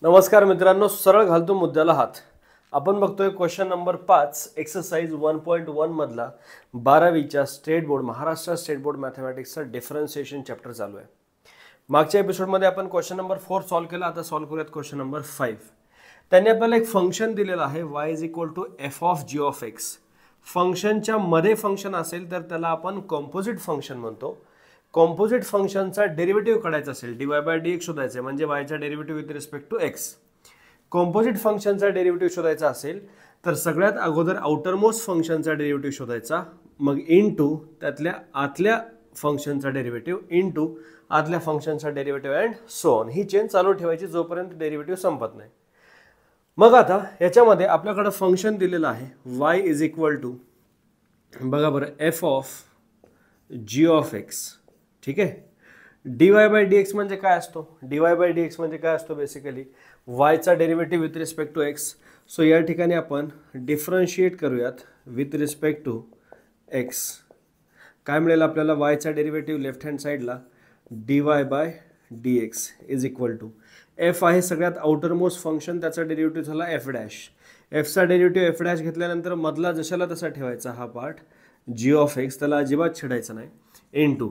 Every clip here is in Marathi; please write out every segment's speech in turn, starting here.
नमस्कार मित्रांनो, सरळ घालतो मुद्द्याला हात. आपण बघतोय क्वेश्चन नंबर 5 एक्सरसाइज 1.1 मधला 12वीच्या state board Maharashtra state board मॅथमॅटिक्सचा डिफरन्शिएशन चॅप्टर चालू आहे. मागच्या एपिसोडमध्ये आपण क्वेश्चन नंबर 4 सॉल्व्ह केला. आता सॉल्व्ह करूयात क्वेश्चन नंबर 5. त्यांनी आपल्याला एक फंक्शन दिलेलं आहे y = f of g of x. फंक्शनच्या मध्ये फंक्शन असेल तर त्याला आपण कॉम्पोजिट फंक्शन म्हणतो. कॉम्पोजिट फंक्शनचा डेरिव्हेटिव्ह काढायचा असेल dy/dx शोधायचं आहे म्हणजे y चा derivative with respect to x. Composite फंक्शनचा डेरिव्हेटिव्ह शोधायचा असेल तर सगळ्यात अगोदर आउटरमोस्ट फंक्शनचा डेरिव्हेटिव्ह शोधायचा, मग इनटू त्यातल्या आतल्या फंक्शनचा डेरिव्हेटिव्ह इनटू आतल्या फंक्शनचा derivative and so on. He chain चालू ठेवायची जोपर्यंत डेरिव्हेटिव्ह संपत नाही. मग आता याच्यामध्ये आपल्याकडे फंक्शन दिलेलं आहे y बघा बरं f of g of x. ठीक आहे. dy/dx म्हणजे काय असतो? dy/dx म्हणजे काय असतो? बेसिकली y चा derivative with respect to x. So या ठिकाणी आपण डिफरन्शिएट करूयात विथ रिस्पेक्ट टू x. काय मिळेल आपल्याला? y चा डेरिव्हेटिव्ह लेफ्ट हँड साईडला dy/dx is equal to f आहे सगळ्यात आउटरमोस्ट फंक्शन, त्याचा डेरिव्हेटिव्ह झाला f'. f चा डेरिव्हेटिव्ह f' घेतल्यानंतर मधला जशाला तसा ठेवायचा हा पार्ट g of x, त्याला अजिबात छेडायचं नाही. इनटू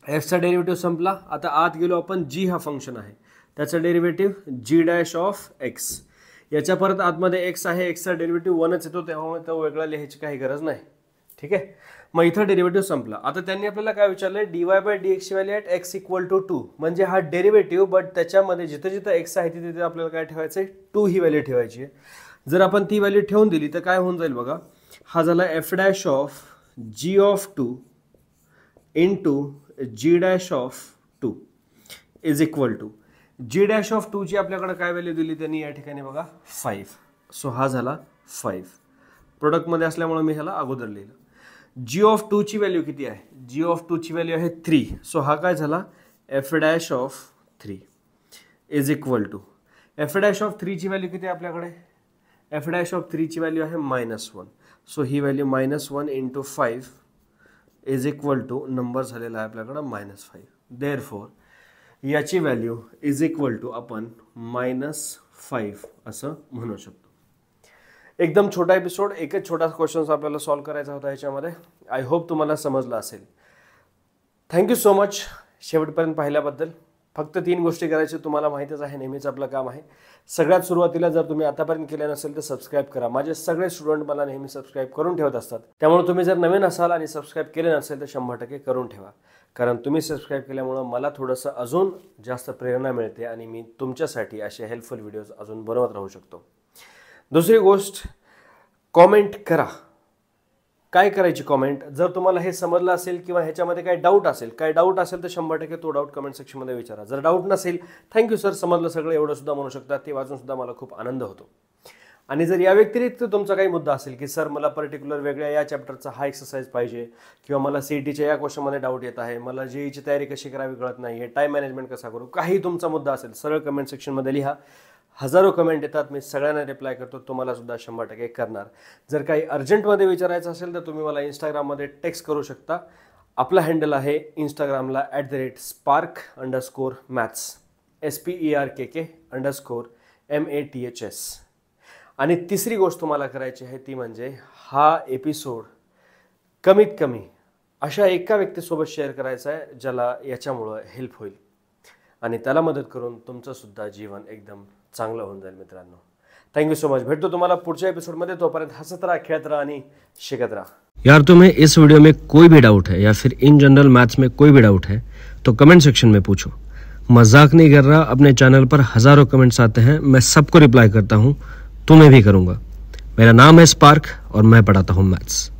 f चा डेरिव्हेटिव्ह संपला. आता आत गेलो आपण, g हा फंक्शन आहे त्याचा डेरिव्हेटिव्ह g' of x. याच्या परत आतमध्ये x आहे, x चा डेरिव्हेटिव्ह 1च येतो तेव्हा तो वेगळा लिहायची काही गरज नाही. ठीक आहे. मग इथं डेरिव्हेटिव्ह संपला. आता त्यांनी आपल्याला काय विचारलंय? dy/dx ची व्हॅल्यू ॲट x = 2 म्हणजे हा डेरिव्हेटिव्ह, बट त्याच्यामध्ये जिथं जिथं x आहे तिथे आपल्याला काय ठेवायचं आहे? 2 ही व्हॅल्यू ठेवायची आहे. जर आपण ती व्हॅल्यू ठेवून दिली तर काय होऊन जाईल बघा. हा झाला f' of g of 2 into g' of 2 is equal to g' of 2 ची आपल्याकडे काय व्हॅल्यू दिली त्यांनी या ठिकाणी बघा 5. सो हा झाला 5. प्रोडक्टमध्ये असल्यामुळे मी ह्याला अगोदर लिहिलं. g of 2 ची व्हॅल्यू किती आहे? g of 2 ची व्हॅल्यू आहे 3. सो हा काय झाला? f' of 3 is equal to f' of 3 ची व्हॅल्यू किती आहे आपल्याकडे? f' of 3 ची व्हॅल्यू आहे -1. सो ही value -1 into 5 is equal to number झालेला आहे आपल्याकडं -5. देअरफॉर याची व्हॅल्यू इज इक्वल टू आपण -5 असं म्हणू शकतो. एकदम छोटा एपिसोड, एकच छोटा क्वेश्चन आपल्याला सॉल्व्ह करायचा होता ह्याच्यामध्ये. आय होप तुम्हाला समजलं असेल. थँक्यू सो मच शेवटपर्यंत पाहिल्याबद्दल. फक्त 3 गोष्टी करायच्या, तुम्हाला माहितीच आहे, नेहमीच आपलं काम आहे. सगळ्यात सुरुवातीला जर तुम्ही आतापर्यंत केलं नसेल तर सबस्क्राईब करा. माझे सगळे स्टुडंट मला नेहमी सबस्क्राईब करून ठेवत असतात. त्यामुळे तुम्ही जर नवीन असाल आणि सबस्क्राईब केले नसेल तर 100% करून ठेवा. कारण तुम्ही सबस्क्राईब केल्यामुळं मला थोडंसं अजून जास्त प्रेरणा मिळते आणि मी तुमच्यासाठी असे हेल्पफुल व्हिडिओज अजून बनवत राहू शकतो. दुसरी गोष्ट, कॉमेंट करा. काय करायची कॉमेंट? जर तुम्हाला हे समजलं असेल किंवा ह्याच्यामध्ये काही डाऊट असेल तर 100% तो डाऊट कमेंट सेक्शनमध्ये विचारा. जर डाऊट नसेल, थँक्यू सर समजलं सगळं एवढं सुद्धा म्हणू शकता. ते वाचून सुद्धा मला खूप आनंद होतो. आणि जर या व्यतिरिक्त तुमचा काही मुद्दा असेल की सर मला पर्टिक्युलर वेगळ्या या चॅप्टरचा हा एक्सरसाइज पाहिजे, किंवा मला CETच्या या क्वेश्चनमध्ये डाऊट येत आहे, मला JEEची तयारी कशी करावी कळत नाही आहे, टाईम मॅनेजमेंट कसा करू, काही तुमचा मुद्दा असेल सरळ कमेंट सेक्शनमध्ये लिहा. हजारो कमेंट येतात, मी सगळ्यांना रिप्लाय करतो. तुम्हाला सुद्धा 100% करणार. जर काही अर्जंटमध्ये विचारायचं असेल तर तुम्ही मला इंस्टाग्राममध्ये टेक्स्ट करू शकता. आपला हँडल आहे इंस्टाग्रामला @spark_maths SPERKK_MATHS. आणि तिसरी गोष्ट तुम्हाला करायची आहे ती म्हणजे हा एपिसोड कमीत कमी अशा एका व्यक्तीसोबत शेअर करायचा आहे ज्याला याच्यामुळं हेल्प होईल आणि त्याला मदत करून तुमचं सुद्धा जीवन एकदम चांगलं होऊन जाईल. मित्रांनो, थैंक यू सो मच. भेटतो तुम्हाला पुढच्या एपिसोडमध्ये. तोपर्यंत हसत राहा, खेळत राहा आणि शिकत राहा. यार तुम्हें इस वीडियो में कोई भी डाउट है या फिर इन जनरल मैथ्स में कोई भी डाउट है तो कमेंट सेक्शन में पूछो. मजाक नहीं कर रहा. अपने चैनल पर हजारों कमेंट्स आते हैं, मैं सबको रिप्लाई करता हूँ, तुम्हें भी करूँगा. मेरा नाम है स्पार्क और मैं पढ़ाता हूँ मैथ्स.